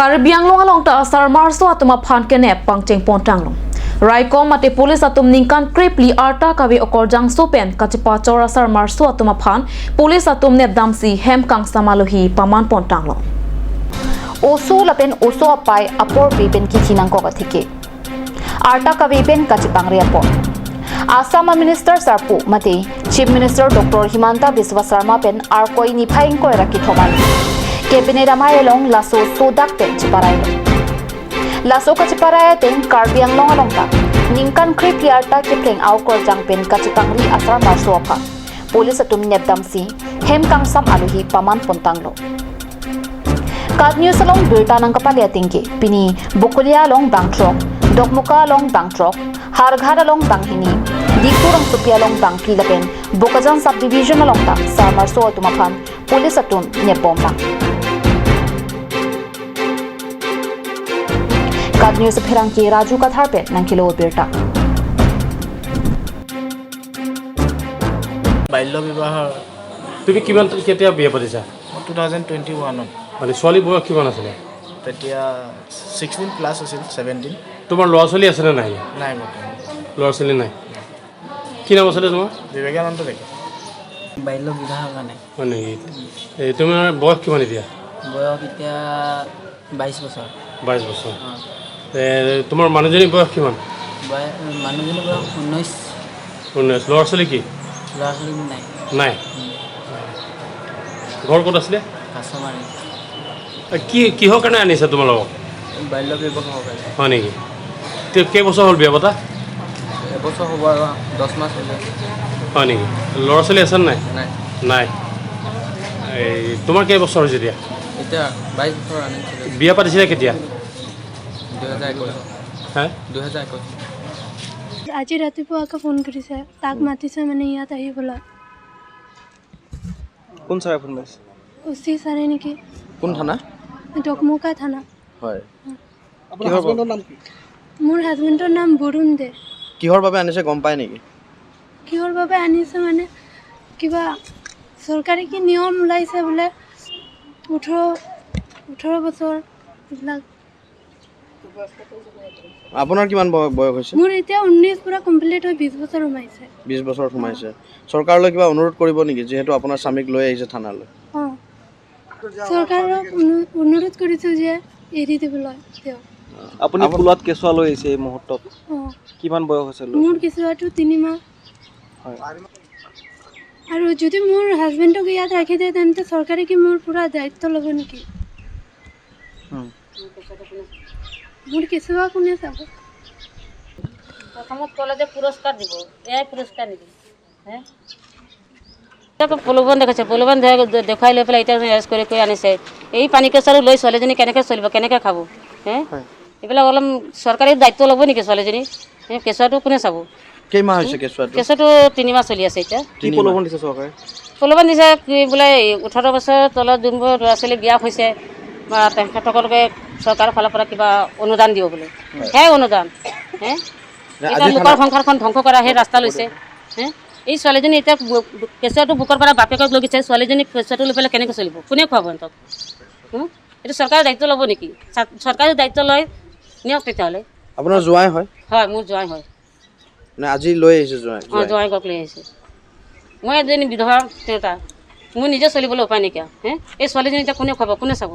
Karbi Anglong along ta asar marso atuma phan kenep pangcheng pontanglong. Raikom mate police atum ningkan kripli arta kawi okor jang sopen kachipa chora asar marso atuma phan police atum ne damsi hem kang samalohi paman pontanglong. Osu lapen oso apai apor biben kichinang ko kathike. Arta kawi ben kachipang report. Assam Minister Sarpu mate Chief Minister Dr. Himanta Biswa Sarma pen arkoi ni phaing ko raki thoman. Cabinet amayelong laso sodak ten chiparai. Laso ka chiparaya ten Karbi Anglong along ta. Ningkan krip yarta kipleng aukor jang pen kachipangri asar marso apa. Police atum nebdamsi hem kang sam aluhi paman pontanglo. Kad news along birta nang kapalya tingke pini bukulia along bangtrok, dokmuka along bangtrok, harghar along banghini, dikturang supia along bangki lapen Bukajang subdivision along ta sa marso atumaphan police atum nebomba. Kad news phirang ki Raju Katharpe nang kilo birta. বাল্য বিবাহ তুমি কিমান কেতিয়া বিয়া পাতিছা 2021 মানে ছোৱালী বয়স কিমান আছিল তেতিয়া 16 প্লাস আছিল 17 তোমাৰ ল'ৰা ছোৱালী আছে নে নাই নাই বৰ্তমান ল'ৰা ছোৱালী নাই কি নাম আছিলে তোমাৰ বিবেকানন্দ দেখে বাল্য বিবাহৰ কাৰণে মানে এই তোমাৰ বয়স কিমান এতিয়া বয়স এতিয়া 22 বছৰ 22 বছৰ তোমাৰ মানুহজনী বয়স কিমান মানুহজনী বয়স 19 ল'ৰা ছোৱালী কি ল'ৰা ছোৱালী নাই নাই ঘৰ ক'ত আছিলে কাছমাৰী কি কিহৰ কাৰণে আনিছা তোমালোকক বাল্য বিবাহৰ কাৰণে হয় নেকি কেইবছৰ হ'ল বিয়া পতা এবছৰ হ'ব আৰু 10 মাহ হ'ল হয় নেকি ল'ৰা ছোৱালী আছে নাই নাই নাই এই তোমাৰ কেইবছৰ হৈছে এতিয়া এতিয়া 22 বছৰ আনিছিলোঁ বিয়া পাতিছিলে কেতিয়া 2021 হা 2021 আজি ৰাতিপুৱা আকৌ ফোন কৰিছে তাক মাতিছে মানে ইয়াত আহিবলৈ কোন ছাৰে ফোন কৰিছে উচি ছাৰে নেকি কোন থানা ডকমুকা থানা হয় আপোনাৰ হাজবেণ্ডৰ নাম কি মোৰ হাজবেণ্ডৰ নাম বৰুণ দে কিহৰ বাবে আনিছে গম পায় নেকি কিহৰ বাবে আনিছে মানে কিবা চৰকাৰী কি নিয়ম ওলাইছে বোলে 18 বছৰ এইবিলাক আপোনাৰ কিমান বয়স হৈছে মোৰ এতিয়া 19 পুৰা কমপ্লিট হৈ 20 বছৰ সোমাইছে 20 বছৰ সোমাইছে চৰকাৰলৈ কিবা অনুৰোধ কৰিব নেকি যেহেতু আপোনাৰ স্বামীক লৈ আহিছে থানালৈ চৰকাৰক অনুৰোধ কৰিছোঁ যে এৰি দিবলৈ তেওঁ আপুনি ফুলত কেঁচুৱা লৈ আহিছে এই মুহূৰ্তত কিমান বয়স হৈছে মোৰ কেঁচুৱাটো 3 মাহ আৰু যদি মোৰ হাজবেণ্ডক ইয়াত ৰাখি দিয়ে তেন্তে চৰকাৰে কি মোৰ পুৰা দায়িত্ব ল'ব নেকি মোৰ কেঁচুৱা কোনে চাব প্ৰথমত ক'লে যে পুৰস্কাৰ দিব এয়াই পুৰস্কাৰ নেকি হে এতিয়া প্ৰলোভন দেখাইছে প্ৰলোভন দেখুৱাই লৈ পেলাই এতিয়া এৰেষ্ট কৰি আনিছে এই পানী কেঁচুৱাটো লৈ ছোৱালীজনী কেনেকৈ চলিব কেনেকৈ খাব হে এইবিলাক অলপ চৰকাৰী দায়িত্ব ল'ব নেকি ছোৱালীজনী কেঁচুৱাটো কোনে চাব কেইমাহ হৈছে কেঁচুৱাটো 3 মাহ চলি আছে এতিয়া কি প্ৰলোভন দিছে চৰকাৰে প্ৰলোভন দিছে কি বোলে 18 বছৰ তলত যোনবোৰ ল'ৰা ছোৱালী বিয়া হৈছে বা তেখেতসকলকে চৰকাৰৰ ফালৰ পৰা কিবা অনুদান দিব বোলে সেই অনুদান হে লোকৰ সংসাৰখন ধ্বংস কৰা সেই ৰাস্তা লৈছে হে এই ছোৱালীজনী এতিয়া কেঁচুৱাটো বুকৰ পৰা বাপেকক লৈ গৈছে ছোৱালীজনী কেঁচুৱাটো লৈ পেলাই কেনেকৈ চলিব কোনে খুৱাব সিহঁতক এইটো চৰকাৰে দায়িত্ব ল'ব নেকি চৰকাৰে দায়িত্ব লয় নিয়ক তেতিয়াহ'লে আপোনাৰ জোৱাই হয় হয় মোৰ জোৱাই হয় মানে আজি লৈ আহিছে জোৱাইকক লৈ আহিছে মই এজনী বিধৱা দেউতা মোৰ নিজে চলিবলৈ উপায় নাইকিয়া হে এই ছোৱালীজনী এতিয়া কোনে খুৱাব কোনে চাব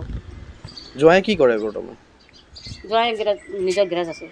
জোৱাই কি কৰে বৰ্তমান জোৱাই নিজৰ গেৰেজ আছে